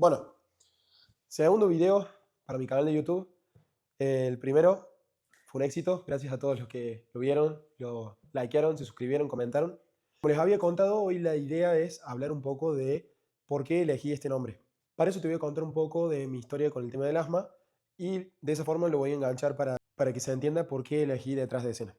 Bueno, segundo video para mi canal de YouTube. El primero fue un éxito, gracias a todos los que lo vieron, lo likearon, se suscribieron, comentaron. Como les había contado, hoy la idea es hablar un poco de por qué elegí este nombre. Para eso te voy a contar un poco de mi historia con el tema del asma y de esa forma lo voy a enganchar para que se entienda por qué elegí detrás de escena.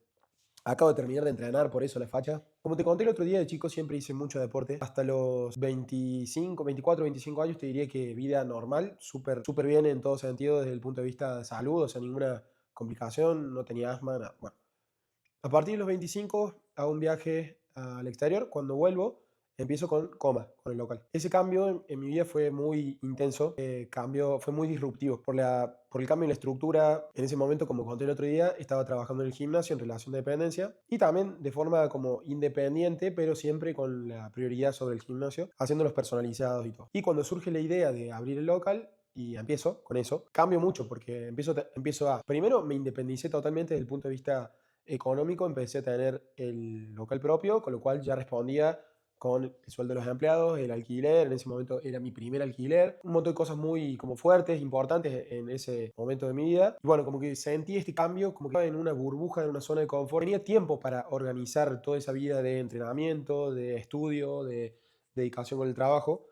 Acabo de terminar de entrenar, por eso la facha. Como te conté el otro día, de chico siempre hice mucho deporte. Hasta los 25, 24, 25 años te diría que vida normal, súper súper bien en todo sentido desde el punto de vista de salud, o sea, ninguna complicación, no tenía asma, nada. Bueno, a partir de los 25 hago un viaje al exterior. Cuando vuelvo, empiezo con coma, con el local. Ese cambio en mi vida fue muy intenso, cambio, fue muy disruptivo por el cambio en la estructura. En ese momento, como conté el otro día, estaba trabajando en el gimnasio en relación de dependencia y también de forma como independiente, pero siempre con la prioridad sobre el gimnasio, haciéndolos personalizados y todo. Y cuando surge la idea de abrir el local, y empiezo con eso, cambio mucho porque primero me independicé totalmente desde el punto de vista económico, empecé a tener el local propio, con lo cual ya respondía con el sueldo de los empleados, el alquiler, en ese momento era mi primer alquiler, un montón de cosas muy como fuertes, importantes en ese momento de mi vida. Y bueno, como que sentí este cambio, como que estaba en una burbuja, en una zona de confort. Tenía tiempo para organizar toda esa vida de entrenamiento, de estudio, de dedicación con el trabajo.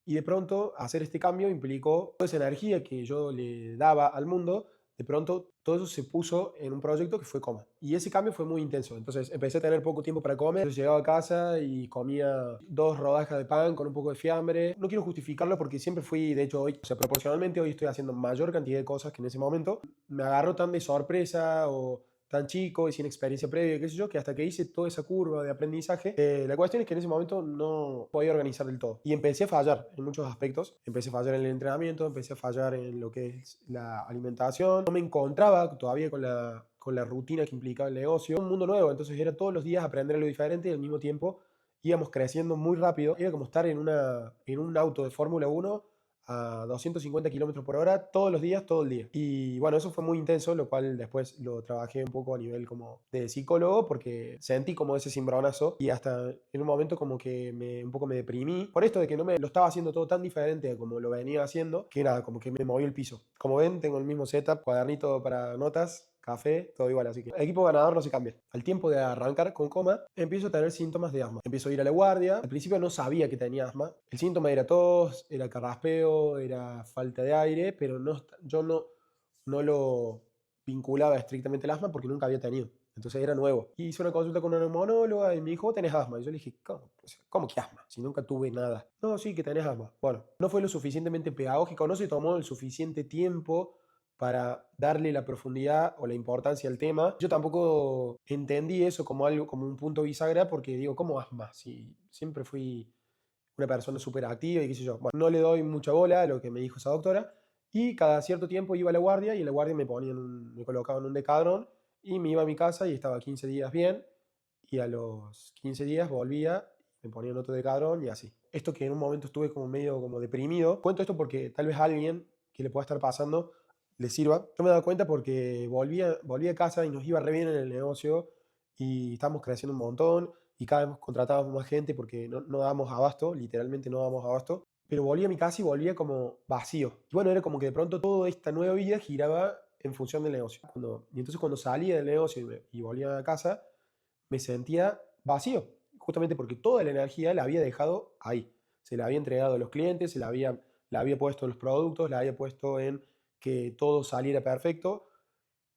Y de pronto hacer este cambio implicó toda esa energía que yo le daba al mundo. De pronto todo eso se puso en un proyecto que fue Coma. Y ese cambio fue muy intenso. Entonces empecé a tener poco tiempo para comer. Entonces llegaba a casa y comía 2 rodajas de pan con un poco de fiambre. No quiero justificarlo porque siempre fui, de hecho hoy, o sea, proporcionalmente hoy estoy haciendo mayor cantidad de cosas que en ese momento. Me agarró tan de sorpresa o tan chico y sin experiencia previa, qué sé yo, que hasta que hice toda esa curva de aprendizaje, la cuestión es que en ese momento no podía organizar del todo. Y empecé a fallar en muchos aspectos. Empecé a fallar en el entrenamiento, empecé a fallar en lo que es la alimentación. No me encontraba todavía con la rutina que implicaba el negocio. Un mundo nuevo, entonces era todos los días aprender algo diferente y al mismo tiempo íbamos creciendo muy rápido. Era como estar en un auto de Fórmula 1 a 250 kilómetros por hora todos los días, todo el día. Y bueno, eso fue muy intenso, lo cual después lo trabajé un poco a nivel como de psicólogo, porque sentí como ese cimbronazo y hasta en un momento como que un poco me deprimí por esto de que no me lo estaba haciendo todo tan diferente a como lo venía haciendo, que nada, como que me movió el piso. Como ven, tengo el mismo setup, cuadernito para notas, café, todo igual, así que el equipo ganador no se cambia. Al tiempo de arrancar con coma, empiezo a tener síntomas de asma. Empiezo a ir a la guardia. Al principio no sabía que tenía asma. El síntoma era tos, era carraspeo, era falta de aire, pero yo no lo vinculaba estrictamente al asma porque nunca había tenido. Entonces era nuevo. Y hice una consulta con una neumonóloga y me dijo, ¿tenés asma? Y yo le dije, ¿cómo? O sea, ¿cómo que asma? Si nunca tuve nada. No, sí, que tenés asma. Bueno, no fue lo suficientemente pedagógico, no se tomó el suficiente tiempo para darle la profundidad o la importancia al tema. Yo tampoco entendí eso como algo, como un punto bisagra, porque digo, ¿cómo asma? Si siempre fui una persona súper activa y qué sé yo. Bueno, no le doy mucha bola a lo que me dijo esa doctora y cada cierto tiempo iba a la guardia y en la guardia me colocaban un decadrón y me iba a mi casa y estaba 15 días bien y a los 15 días volvía, me ponían otro decadrón y así. Esto que en un momento estuve como medio como deprimido, cuento esto porque tal vez a alguien que le pueda estar pasando le sirva. Yo me he dado cuenta porque volví a casa y nos iba re bien en el negocio y estábamos creciendo un montón y cada vez contratábamos más gente porque no dábamos abasto, literalmente no dábamos abasto. Pero volví a mi casa y volvía como vacío. Y bueno, era como que de pronto toda esta nueva vida giraba en función del negocio. Y entonces cuando salía del negocio y volvía a casa, me sentía vacío, justamente porque toda la energía la había dejado ahí. Se la había entregado a los clientes, la había puesto en los productos, la había puesto en que todo saliera perfecto.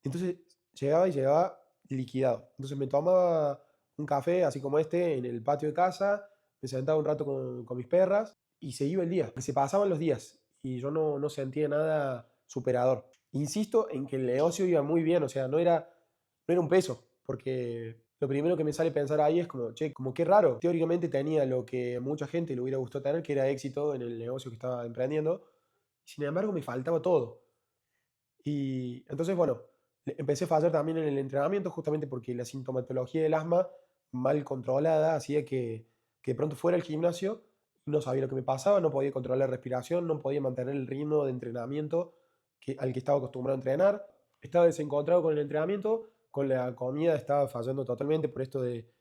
Entonces llegaba y llegaba liquidado. Entonces me tomaba un café así como este en el patio de casa, me sentaba un rato con mis perras y se iba el día. Se pasaban los días y yo no sentía nada superador. Insisto en que el negocio iba muy bien, o sea, no era un peso, porque lo primero que me sale pensar ahí es como, che, como qué raro. Teóricamente tenía lo que a mucha gente le hubiera gustado tener, que era éxito en el negocio que estaba emprendiendo. Sin embargo, me faltaba todo. Y entonces, bueno, empecé a fallar también en el entrenamiento justamente porque la sintomatología del asma mal controlada hacía que de pronto fuera al gimnasio y no sabía lo que me pasaba, no podía controlar la respiración, no podía mantener el ritmo de entrenamiento al que estaba acostumbrado a entrenar. Estaba desencontrado con el entrenamiento, con la comida estaba fallando totalmente por esto de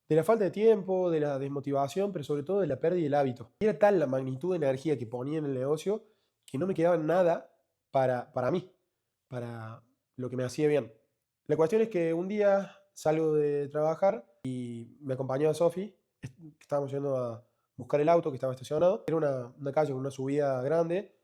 de la falta de tiempo, de la desmotivación, pero sobre todo de la pérdida del hábito. Y era tal la magnitud de energía que ponía en el negocio que no me quedaba nada para mí, para lo que me hacía bien. La cuestión es que un día salgo de trabajar y me acompañó a Sofi, estábamos yendo a buscar el auto que estaba estacionado. Era una calle con una subida grande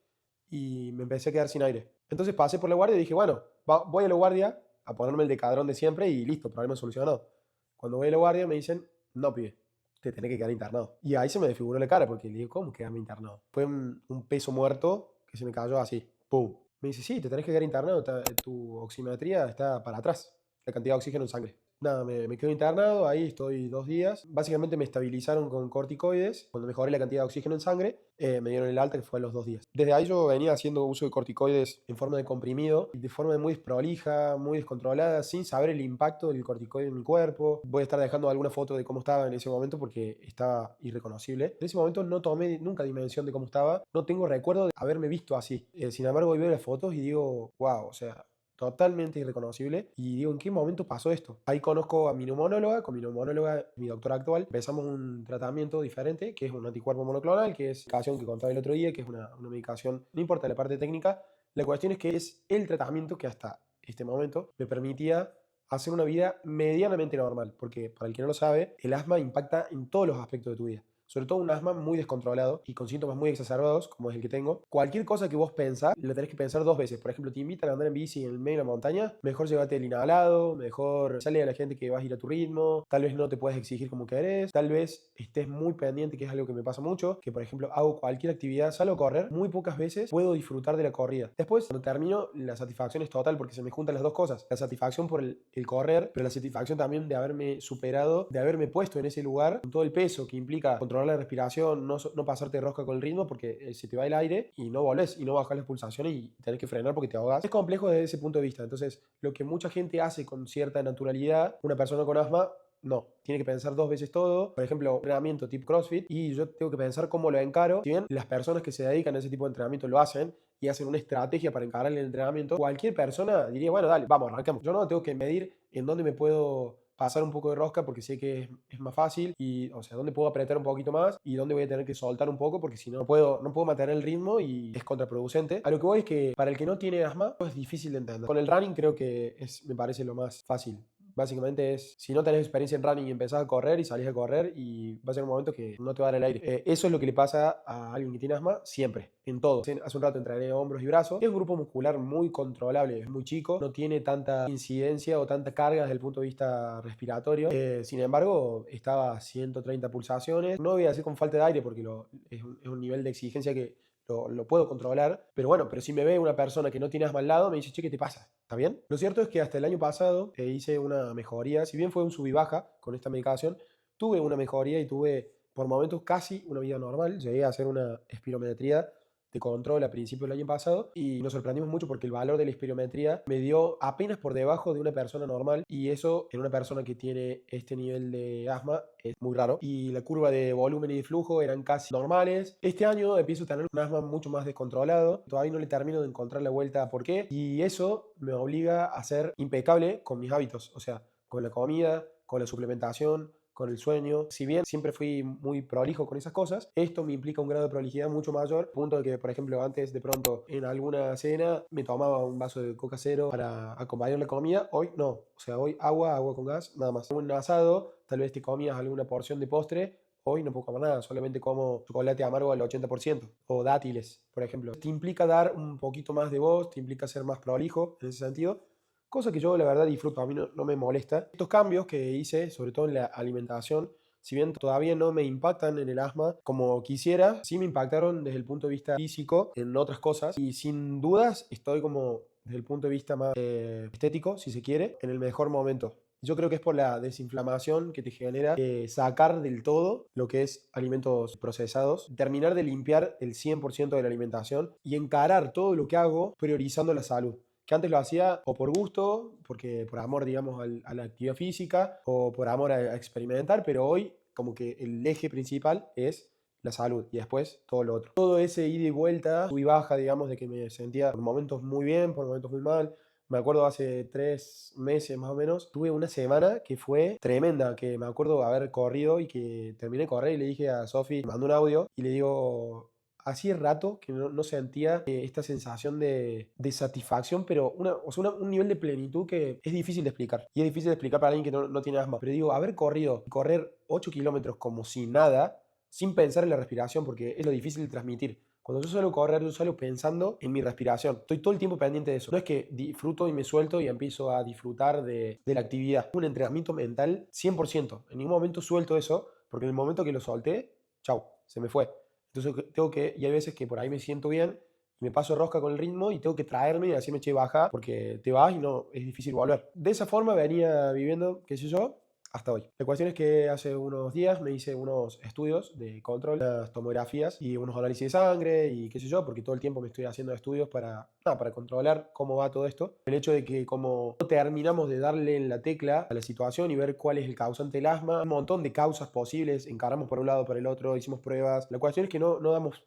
y me empecé a quedar sin aire. Entonces pasé por la guardia y dije, bueno, voy a la guardia a ponerme el decadrón de siempre y listo, problema solucionado. Cuando voy a la guardia me dicen, no, pibe, te tenés que quedar internado. Y ahí se me desfiguró la cara porque le digo, ¿cómo quedarme internado? Fue un peso muerto que se me cayó así, ¡pum! Me dice, sí, te tenés que quedar internado, tu oximetría está para atrás, la cantidad de oxígeno en sangre. Nada, me quedo internado, ahí estoy 2 días. Básicamente me estabilizaron con corticoides. Cuando mejoré la cantidad de oxígeno en sangre, me dieron el alta que fue a los 2 días. Desde ahí yo venía haciendo uso de corticoides en forma de comprimido, y de forma muy desprolija, muy descontrolada, sin saber el impacto del corticoide en mi cuerpo. Voy a estar dejando alguna foto de cómo estaba en ese momento porque estaba irreconocible. En ese momento no tomé nunca dimensión de cómo estaba, no tengo recuerdo de haberme visto así. Sin embargo, hoy veo las fotos y digo, wow, o sea, totalmente irreconocible. Y digo, ¿en qué momento pasó esto? Ahí conozco a mi neumóloga, con mi neumóloga, mi doctora actual. Empezamos un tratamiento diferente, que es un anticuerpo monoclonal, que es la medicación que contaba el otro día, que es una medicación, no importa la parte técnica, la cuestión es que es el tratamiento que hasta este momento me permitía hacer una vida medianamente normal, porque para el que no lo sabe, el asma impacta en todos los aspectos de tu vida. Sobre todo un asma muy descontrolado y con síntomas muy exacerbados, como es el que tengo. Cualquier cosa que vos pensás, lo tenés que pensar 2 veces. Por ejemplo, te invitan a andar en bici en el medio de la montaña, mejor llévate el inhalado, mejor sale a la gente que vas a ir a tu ritmo, tal vez no te puedes exigir como querés, tal vez estés muy pendiente, que es algo que me pasa mucho, que por ejemplo hago cualquier actividad, salgo a correr, muy pocas veces puedo disfrutar de la corrida. Después, cuando termino, la satisfacción es total porque se me juntan las dos cosas. La satisfacción por el correr, pero la satisfacción también de haberme superado, de haberme puesto en ese lugar, con todo el peso que implica controlar la respiración, no pasarte de rosca con el ritmo porque se te va el aire y no volvés y no bajas las pulsaciones y tenés que frenar porque te ahogas. Es complejo desde ese punto de vista. Entonces, lo que mucha gente hace con cierta naturalidad, una persona con asma no, tiene que pensar 2 veces todo. Por ejemplo, entrenamiento tipo CrossFit, y yo tengo que pensar cómo lo encaro. Si bien las personas que se dedican a ese tipo de entrenamiento lo hacen y hacen una estrategia para encarar el entrenamiento, cualquier persona diría, bueno, dale, vamos, arrancamos. Yo no tengo que medir en dónde me puedo pasar un poco de rosca porque sé que es más fácil, y o sea, dónde puedo apretar un poquito más y dónde voy a tener que soltar un poco porque si no, no puedo mantener el ritmo y es contraproducente. A lo que voy es que para el que no tiene asma es difícil de entender. Con el running creo que me parece lo más fácil. Básicamente es, si no tenés experiencia en running y empezás a correr y salís a correr, y va a ser un momento que no te va a dar el aire. Eso es lo que le pasa a alguien que tiene asma siempre, en todo. Hace un rato entrené hombros y brazos. Es un grupo muscular muy controlable, es muy chico, no tiene tanta incidencia o tanta carga desde el punto de vista respiratorio. Sin embargo, estaba a 130 pulsaciones. No voy a decir con falta de aire porque es un nivel de exigencia que lo puedo controlar, pero bueno, pero si me ve una persona que no tiene asma al lado, me dice, che, ¿qué te pasa? ¿Está bien? Lo cierto es que hasta el año pasado hice una mejoría, si bien fue un sub y baja con esta medicación, tuve una mejoría y tuve por momentos casi una vida normal. Llegué a hacer una espirometría de control a principios del año pasado y nos sorprendimos mucho porque el valor de la espirometría me dio apenas por debajo de una persona normal, y eso en una persona que tiene este nivel de asma es muy raro. Y la curva de volumen y de flujo eran casi normales. Este año empiezo a tener un asma mucho más descontrolado, todavía no le termino de encontrar la vuelta a por qué, y eso me obliga a ser impecable con mis hábitos, o sea, con la comida, con la suplementación, con el sueño. Si bien siempre fui muy prolijo con esas cosas, esto me implica un grado de prolijidad mucho mayor, punto de que, por ejemplo, antes de pronto en alguna cena me tomaba un vaso de coca cero para acompañar la comida. Hoy no, o sea, hoy agua con gas, nada más. Un asado, tal vez te comías alguna porción de postre. Hoy no puedo comer nada, solamente como chocolate amargo al 80%, o dátiles, por ejemplo. Te implica dar un poquito más de voz, te implica ser más prolijo en ese sentido, cosa que yo la verdad disfruto, a mí no me molesta. Estos cambios que hice, sobre todo en la alimentación, si bien todavía no me impactan en el asma como quisiera, sí me impactaron desde el punto de vista físico en otras cosas, y sin dudas estoy como desde el punto de vista más estético, si se quiere, en el mejor momento. Yo creo que es por la desinflamación que te genera sacar del todo lo que es alimentos procesados, terminar de limpiar el 100% de la alimentación y encarar todo lo que hago priorizando la salud, que antes lo hacía o por gusto, porque por amor, digamos, a la actividad física, o por amor a experimentar, pero hoy como que el eje principal es la salud y después todo lo otro. Todo ese ida y vuelta, sub y baja, digamos, de que me sentía por momentos muy bien, por momentos muy mal, Me acuerdo hace 3 meses más o menos, tuve una semana que fue tremenda, que me acuerdo haber corrido y que terminé de correr y le dije a Sofi, me mandó un audio y le digo, hacía rato que no sentía esta sensación de satisfacción, pero o sea, un nivel de plenitud que es difícil de explicar. Y es difícil de explicar para alguien que no tiene asma. Pero digo, haber corrido, correr 8 kilómetros como si nada, sin pensar en la respiración, porque es lo difícil de transmitir. Cuando yo suelo correr, yo suelo pensando en mi respiración. Estoy todo el tiempo pendiente de eso. No es que disfruto y me suelto y empiezo a disfrutar de la actividad. Un entrenamiento mental 100%. En ningún momento suelto eso, porque en el momento que lo solté, chau, se me fue. Entonces tengo que, y hay veces que por ahí me siento bien y me paso rosca con el ritmo y tengo que traerme y decirme, che, baja, porque te vas y no, es difícil volver. De esa forma venía viviendo, qué sé yo, hasta hoy. La cuestión es que hace unos días me hice unos estudios de control, unas tomografías y unos análisis de sangre y qué sé yo, porque todo el tiempo me estoy haciendo estudios para controlar cómo va todo esto. El hecho de que como no terminamos de darle en la tecla a la situación y ver cuál es el causante del asma, un montón de causas posibles, encaramos por un lado, por el otro, hicimos pruebas. La cuestión es que no damos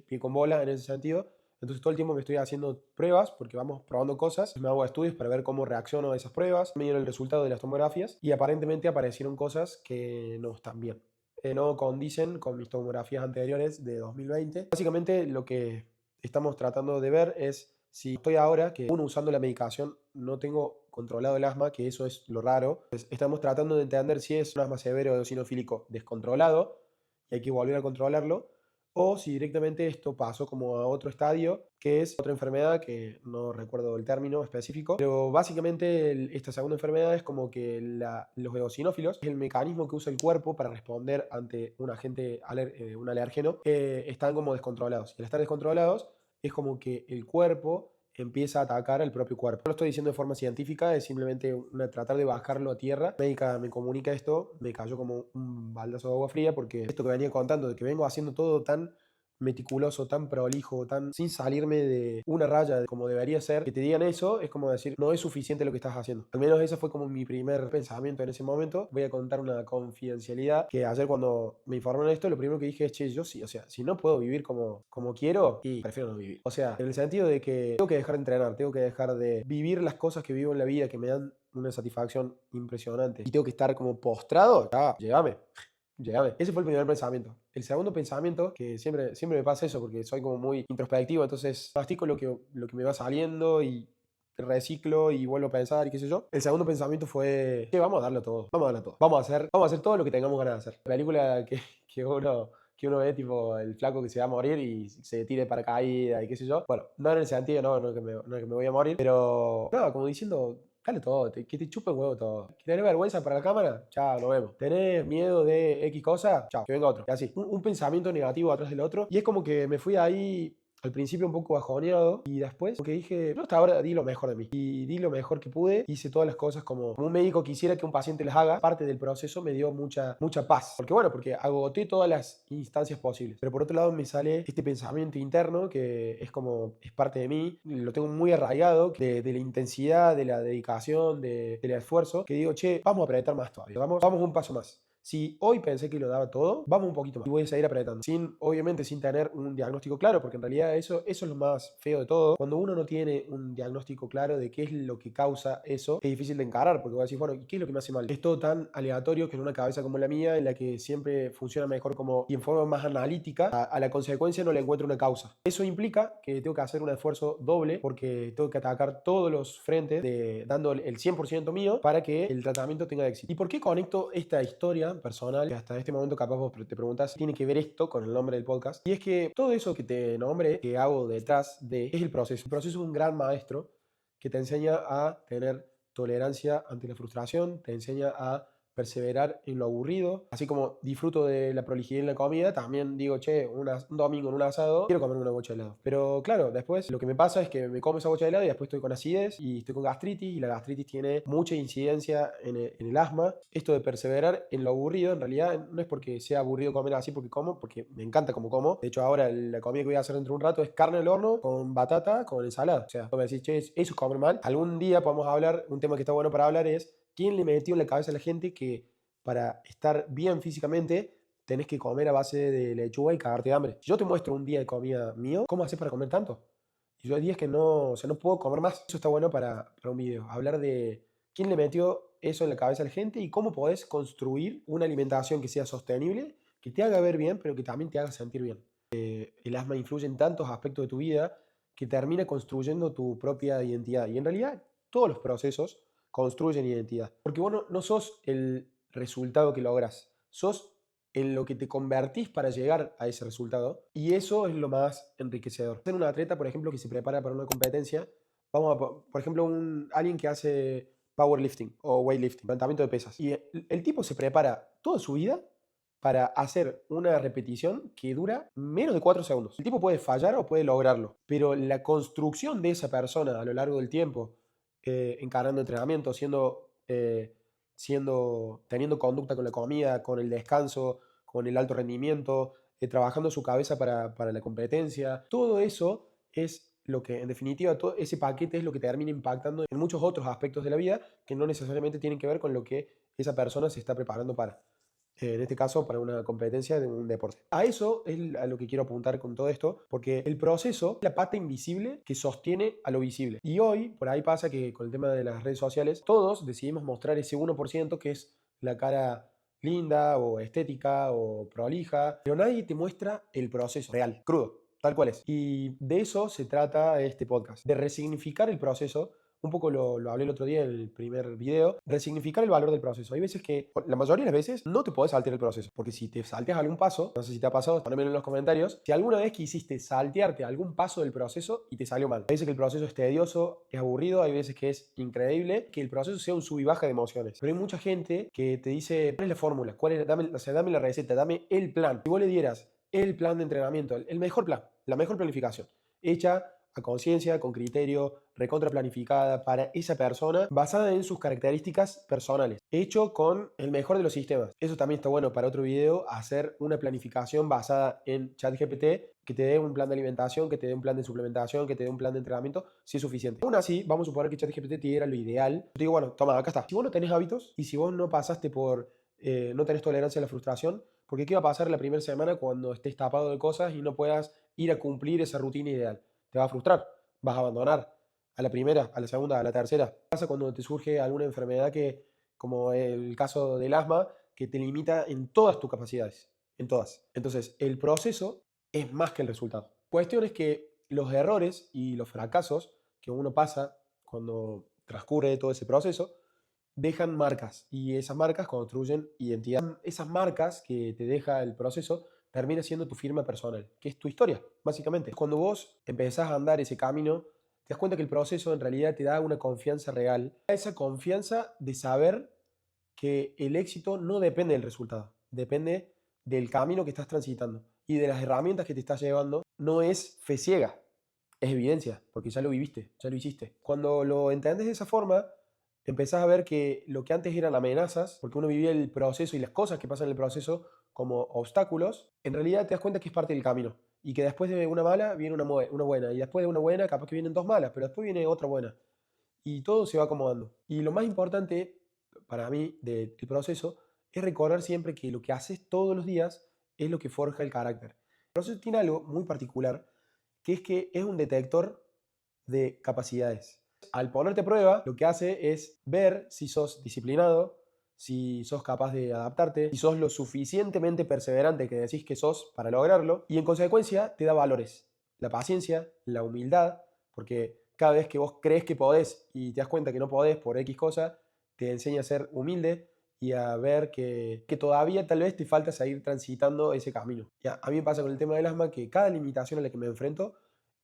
pie con bola en ese sentido. Entonces todo el tiempo me estoy haciendo pruebas porque vamos probando cosas. Me hago estudios para ver cómo reacciono a esas pruebas. Me dieron el resultado de las tomografías y aparentemente aparecieron cosas que no están bien. No condicen con mis tomografías anteriores de 2020. Básicamente lo que estamos tratando de ver es si estoy ahora, que uno usando la medicación no tengo controlado el asma, que eso es lo raro. Pues estamos tratando de entender si es un asma severo o eosinofílico descontrolado y hay que volver a controlarlo, o si directamente esto pasó como a otro estadio, que es otra enfermedad que no recuerdo el término específico, pero básicamente esta segunda enfermedad es como que los eosinófilos es el mecanismo que usa el cuerpo para responder ante un agente, un alérgeno, están como descontrolados. Y al estar descontrolados es como que el cuerpo empieza a atacar al propio cuerpo. No lo estoy diciendo de forma científica, es simplemente tratar de bajarlo a tierra. La médica me comunica esto, me cayó como un baldazo de agua fría porque esto que venía contando, de que vengo haciendo todo tan meticuloso, tan prolijo, tan sin salirme de una raya de como debería ser, que te digan eso es como decir, no es suficiente lo que estás haciendo. Al menos ese fue como mi primer pensamiento en ese momento. Voy a contar una confidencialidad que ayer cuando me informaron de esto, lo primero que dije es, che, yo sí, o sea, si no puedo vivir como quiero, y prefiero no vivir. O sea, en el sentido de que tengo que dejar de entrenar, tengo que dejar de vivir las cosas que vivo en la vida que me dan una satisfacción impresionante y tengo que estar como postrado, ya, llegame. Llegame. Ese fue el primer pensamiento. El segundo pensamiento, que siempre me pasa eso porque soy como muy introspectivo, entonces mastico lo que me va saliendo y reciclo y vuelvo a pensar y qué sé yo. El segundo pensamiento fue, che, vamos a darlo todo, vamos a darlo todo. Vamos a hacer todo lo que tengamos ganas de hacer. La película que uno ve, tipo el flaco que se va a morir y se tire de paracaídas y qué sé yo. Bueno, no en el sentido, no que me voy a morir, pero no, como diciendo, dale todo, que te chupe el huevo todo. ¿Tenés vergüenza para la cámara? Chao, nos vemos. ¿Tenés miedo de X cosa? Chao, que venga otro. Y así, un pensamiento negativo atrás del otro. Y es como que me fui ahí al principio un poco bajoneado y después porque dije, yo hasta ahora di lo mejor de mí y di lo mejor que pude, hice todas las cosas como un médico quisiera que un paciente las haga. Parte del proceso me dio mucha paz, porque agoté todas las instancias posibles, pero por otro lado me sale este pensamiento interno que es parte de mí, lo tengo muy arraigado de la intensidad, de la dedicación, del esfuerzo, que digo, che, vamos a apretar más todavía, vamos un paso más. Si hoy pensé que lo daba todo, vamos un poquito más y voy a seguir apretando. Obviamente sin tener un diagnóstico claro, porque en realidad eso es lo más feo de todo. Cuando uno no tiene un diagnóstico claro de qué es lo que causa eso, es difícil de encarar, porque voy a decir, bueno, ¿y qué es lo que me hace mal? Es todo tan aleatorio que en una cabeza como la mía, en la que siempre funciona mejor y en forma más analítica, a la consecuencia no le encuentro una causa. Eso implica que tengo que hacer un esfuerzo doble, porque tengo que atacar todos los frentes, dando el 100% mío para que el tratamiento tenga éxito. ¿Y por qué conecto esta historia personal, que hasta este momento capaz vos te preguntás si tiene que ver esto con el nombre del podcast? Y es que todo eso que te nombré, que hago detrás es el proceso. El proceso es un gran maestro que te enseña a tener tolerancia ante la frustración, te enseña a perseverar en lo aburrido, así como disfruto de la prolijidad en la comida, también digo, che, un domingo en un asado, quiero comer una bocha de helado. Pero claro, después lo que me pasa es que me como esa bocha de helado y después estoy con acidez y estoy con gastritis, y la gastritis tiene mucha incidencia en el asma. Esto de perseverar en lo aburrido, en realidad no es porque sea aburrido comer así porque me encanta como. De hecho, ahora la comida que voy a hacer dentro de un rato es carne al horno con batata, con ensalada. O sea, vos me decís, che, eso es comer mal. Algún día podemos hablar, un tema que está bueno para hablar es ¿quién le metió en la cabeza a la gente que para estar bien físicamente tenés que comer a base de lechuga y cagarte de hambre? Si yo te muestro un día de comida mío, ¿cómo haces para comer tanto? Y yo hay días que no, o sea, no puedo comer más. Eso está bueno para un video. Hablar de quién le metió eso en la cabeza a la gente y cómo podés construir una alimentación que sea sostenible, que te haga ver bien, pero que también te haga sentir bien. El asma influye en tantos aspectos de tu vida que termina construyendo tu propia identidad. Y en realidad todos los procesos construyen identidad. Porque vos no sos el resultado que logras, sos en lo que te convertís para llegar a ese resultado. Y eso es lo más enriquecedor. En un atleta, por ejemplo, que se prepara para una competencia, vamos a, por ejemplo, alguien que hace powerlifting o weightlifting, levantamiento de pesas. Y el tipo se prepara toda su vida para hacer una repetición que dura menos de 4 segundos. El tipo puede fallar o puede lograrlo, pero la construcción de esa persona a lo largo del tiempo, encarando entrenamiento, teniendo conducta con la comida, con el descanso, con el alto rendimiento, trabajando su cabeza para la competencia, todo eso es lo que, en definitiva, todo ese paquete es lo que termina impactando en muchos otros aspectos de la vida que no necesariamente tienen que ver con lo que esa persona se está preparando para. En este caso, para una competencia de un deporte. A eso es a lo que quiero apuntar con todo esto, porque el proceso es la pata invisible que sostiene a lo visible. Y hoy, por ahí pasa que con el tema de las redes sociales, todos decidimos mostrar ese 1% que es la cara linda o estética o prolija, pero nadie te muestra el proceso real, crudo, tal cual es. Y de eso se trata este podcast, de resignificar el proceso. Un poco lo hablé el otro día en el primer video, resignificar el valor del proceso. Hay veces que, la mayoría de las veces, no te podés saltear el proceso, porque si te salteas algún paso, no sé si te ha pasado, ponérmelo en los comentarios, si alguna vez quisiste saltearte algún paso del proceso y te salió mal. Hay veces que el proceso es tedioso, es aburrido, hay veces que es increíble, que el proceso sea un sub y baja de emociones. Pero hay mucha gente que te dice, ¿cuál es la fórmula? Dame, o sea, dame la receta, dame el plan. Si vos le dieras el plan de entrenamiento, el mejor plan, la mejor planificación, hecha a conciencia, con criterio, recontra planificada para esa persona, basada en sus características personales, hecho con el mejor de los sistemas. Eso también está bueno para otro video, hacer una planificación basada en ChatGPT, que te dé un plan de alimentación, que te dé un plan de suplementación, que te dé un plan de entrenamiento, si es suficiente. Aún así, vamos a suponer que ChatGPT te diera lo ideal. Yo te digo, bueno, toma, acá está. Si vos no tenés hábitos y si vos no pasaste por, no tenés tolerancia a la frustración, porque ¿qué va a pasar la primera semana cuando estés tapado de cosas y no puedas ir a cumplir esa rutina ideal? Te va a frustrar, vas a abandonar a la primera, a la segunda, a la tercera. ¿Qué pasa cuando te surge alguna enfermedad que, como el caso del asma, que te limita en todas tus capacidades? En todas. Entonces, el proceso es más que el resultado. Cuestión es que los errores y los fracasos que uno pasa cuando transcurre todo ese proceso dejan marcas y esas marcas construyen identidad. Esas marcas que te deja el proceso termina siendo tu firma personal, que es tu historia, básicamente. Cuando vos empezás a andar ese camino, te das cuenta que el proceso en realidad te da una confianza real. Esa confianza de saber que el éxito no depende del resultado, depende del camino que estás transitando y de las herramientas que te estás llevando. No es fe ciega, es evidencia, porque ya lo viviste, ya lo hiciste. Cuando lo entendés de esa forma, empezás a ver que lo que antes eran amenazas, porque uno vivía el proceso y las cosas que pasan en el proceso como obstáculos, en realidad te das cuenta que es parte del camino. Y que después de una mala viene una buena. Y después de una buena capaz que vienen dos malas, pero después viene otra buena. Y todo se va acomodando. Y lo más importante para mí del proceso es recordar siempre que lo que haces todos los días es lo que forja el carácter. El proceso tiene algo muy particular, que es un detector de capacidades. Al ponerte a prueba, lo que hace es ver si sos disciplinado, si sos capaz de adaptarte, si sos lo suficientemente perseverante que decís que sos para lograrlo, y en consecuencia te da valores. La paciencia, la humildad, porque cada vez que vos crees que podés y te das cuenta que no podés por X cosa, te enseña a ser humilde y a ver que todavía tal vez te falta seguir transitando ese camino. Ya, a mí me pasa con el tema del asma que cada limitación a la que me enfrento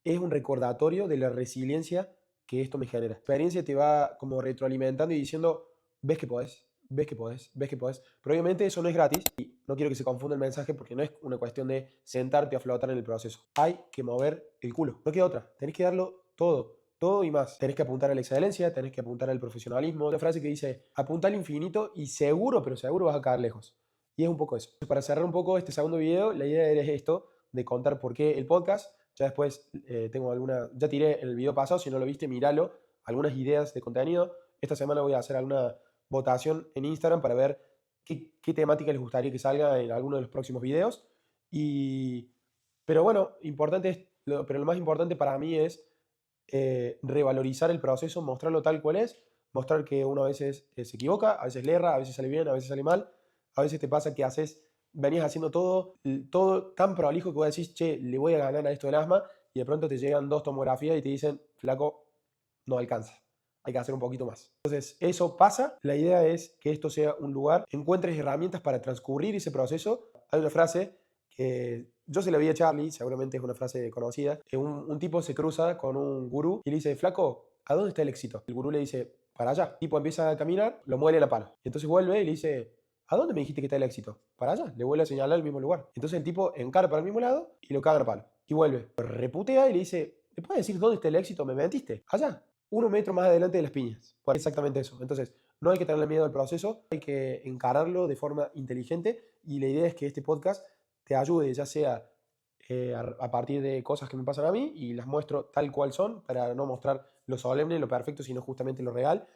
es un recordatorio de la resiliencia que esto me genera. La experiencia te va como retroalimentando y diciendo, ves que podés, ves que podés, ves que podés. Pero obviamente eso no es gratis y no quiero que se confunda el mensaje porque no es una cuestión de sentarte a flotar en el proceso. Hay que mover el culo. No queda otra. Tenés que darlo todo. Todo y más. Tenés que apuntar a la excelencia, tenés que apuntar al profesionalismo. Una frase que dice, apunta al infinito y seguro, pero seguro vas a caer lejos. Y es un poco eso. Para cerrar un poco este segundo video, la idea es esto, de contar por qué el podcast. Ya después ya tiré en el video pasado, si no lo viste, míralo, algunas ideas de contenido. Esta semana voy a hacer alguna votación en Instagram para ver qué temática les gustaría que salga en alguno de los próximos videos. Pero bueno, pero lo más importante para mí es revalorizar el proceso, mostrarlo tal cual es, mostrar que uno a veces se equivoca, a veces le erra, a veces sale bien, a veces sale mal, a veces te pasa que venías haciendo todo tan prolijo que vos decís, che, le voy a ganar a esto del asma, y de pronto te llegan 2 tomografías y te dicen, flaco, no alcanza, hay que hacer un poquito más. Entonces, eso pasa. La idea es que esto sea un lugar, encuentres herramientas para transcurrir ese proceso. Hay una frase que yo se la vi a Charlie, seguramente es una frase conocida, que un tipo se cruza con un gurú y le dice, flaco, ¿a dónde está el éxito? El gurú le dice, para allá. El tipo empieza a caminar, lo muele la pala. Y entonces vuelve y le dice, ¿a dónde me dijiste que está el éxito? Para allá. Le vuelve a señalar el mismo lugar. Entonces el tipo encara para el mismo lado y lo caga a palo. Y vuelve. Lo reputea y le dice, ¿me puedes decir dónde está el éxito? ¿Me mentiste? Allá. 1 metro más adelante de las piñas. Bueno, exactamente eso. Entonces, no hay que tenerle miedo al proceso, hay que encararlo de forma inteligente y la idea es que este podcast te ayude, ya sea a partir de cosas que me pasan a mí y las muestro tal cual son para no mostrar lo solemne, lo perfecto, sino justamente lo real.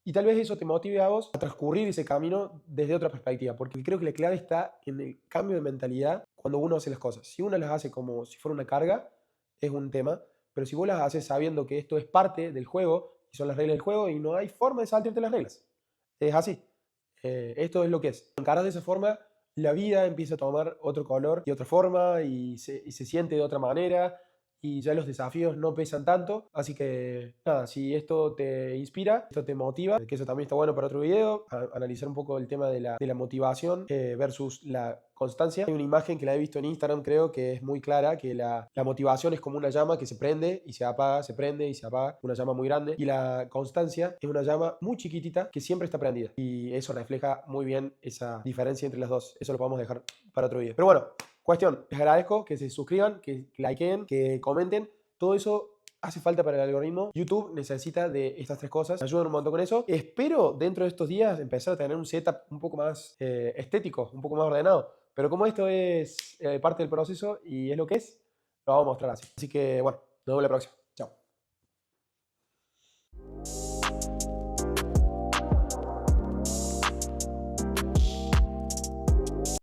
Y tal vez eso te motive a vos a transcurrir ese camino desde otra perspectiva, porque creo que la clave está en el cambio de mentalidad cuando uno hace las cosas. Si uno las hace como si fuera una carga, es un tema, pero si vos las haces sabiendo que esto es parte del juego y son las reglas del juego y no hay forma de saltarte las reglas, es así. Esto es lo que es. Encarás de esa forma, la vida empieza a tomar otro color y otra forma y se siente de otra manera y ya los desafíos no pesan tanto. Así que nada, si esto te inspira, esto te motiva, que eso también está bueno para otro video, analizar un poco el tema de la motivación versus la constancia. Hay una imagen que la he visto en Instagram, creo que es muy clara, que la motivación es como una llama que se prende y se apaga, se prende y se apaga, una llama muy grande. Y la constancia es una llama muy chiquitita que siempre está prendida. Y eso refleja muy bien esa diferencia entre las dos. Eso lo podemos dejar para otro video. Pero bueno, cuestión, les agradezco que se suscriban, que likeen, que comenten. Todo eso hace falta para el algoritmo. YouTube necesita de estas 3 cosas. Me ayudan un montón con eso. Espero dentro de estos días empezar a tener un setup un poco más estético, un poco más ordenado. Pero como esto es parte del proceso y es lo que es, lo vamos a mostrar así. Así que bueno, nos vemos la próxima.